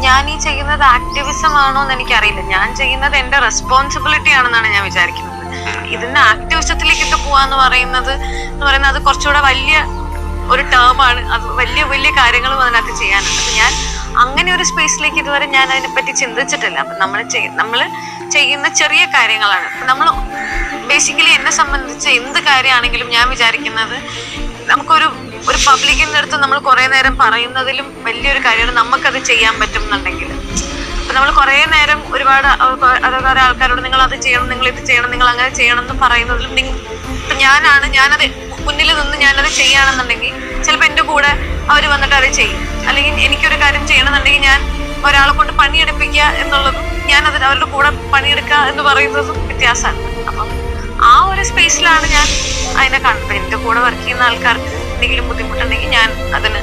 ഞാൻ ഈ ചെയ്യുന്നത് ആക്ടിവിസം ആണോ എന്ന് എനിക്കറിയില്ല. ഞാൻ ചെയ്യുന്നത് എന്റെ റെസ്പോൺസിബിലിറ്റി ആണെന്നാണ് ഞാൻ വിചാരിക്കുന്നത്. ഇതിന്റെ ആക്ടിവിസത്തിലേക്കൊക്കെ പോവാന്ന് പറയുന്നത് അത് കുറച്ചുകൂടെ വലിയ ഒരു ടേമാണ്. അത് വലിയ വലിയ കാര്യങ്ങളും അതിനകത്ത് ചെയ്യാനുണ്ട്. അപ്പൊ ഞാൻ അങ്ങനെ ഒരു സ്പേസിലേക്ക് ഇതുവരെ ഞാൻ അതിനെപ്പറ്റി ചിന്തിച്ചിട്ടില്ല. അപ്പൊ നമ്മൾ ചെയ്യുന്ന ചെറിയ കാര്യങ്ങളാണ്. നമ്മൾ ബേസിക്കലി എന്നെ സംബന്ധിച്ച് എന്ത് കാര്യമാണെങ്കിലും ഞാൻ വിചാരിക്കുന്നത് നമുക്കൊരു പബ്ലിക്കിന്റെ അടുത്ത് നമ്മൾ കുറെ നേരം പറയുന്നതിലും വലിയൊരു കാര്യമാണ് നമുക്കത് ചെയ്യാൻ പറ്റും എന്നുണ്ടെങ്കിൽ. അപ്പൊ നമ്മൾ കുറെ നേരം ഒരുപാട് ഓരോ ആൾക്കാരോട് നിങ്ങൾ അത് ചെയ്യണം, നിങ്ങൾ ഇത് ചെയ്യണം, നിങ്ങൾ അങ്ങനെ ചെയ്യണം എന്ന് പറയുന്നതിലും ഇപ്പൊ ഞാനത് മുന്നിൽ നിന്ന് ഞാനത് ചെയ്യുകയാണെന്നുണ്ടെങ്കിൽ ചിലപ്പോൾ എൻ്റെ കൂടെ അവർ വന്നിട്ട് അത് ചെയ്യും. അല്ലെങ്കിൽ എനിക്കൊരു കാര്യം ചെയ്യണമെന്നുണ്ടെങ്കിൽ ഞാൻ ഒരാളെ കൊണ്ട് പണിയെടുപ്പിക്കുക എന്നുള്ളതും അവരുടെ കൂടെ പണിയെടുക്കുക എന്ന് പറയുന്നതും വ്യത്യാസമാണ്. അപ്പം ആ ഒരു സ്പേസിലാണ് ഞാൻ അതിനെ കാണുന്നത്. എൻ്റെ കൂടെ വർക്ക് ചെയ്യുന്ന ആൾക്കാർക്ക് എന്തെങ്കിലും ബുദ്ധിമുട്ടുണ്ടെങ്കിൽ ഞാൻ അതിന്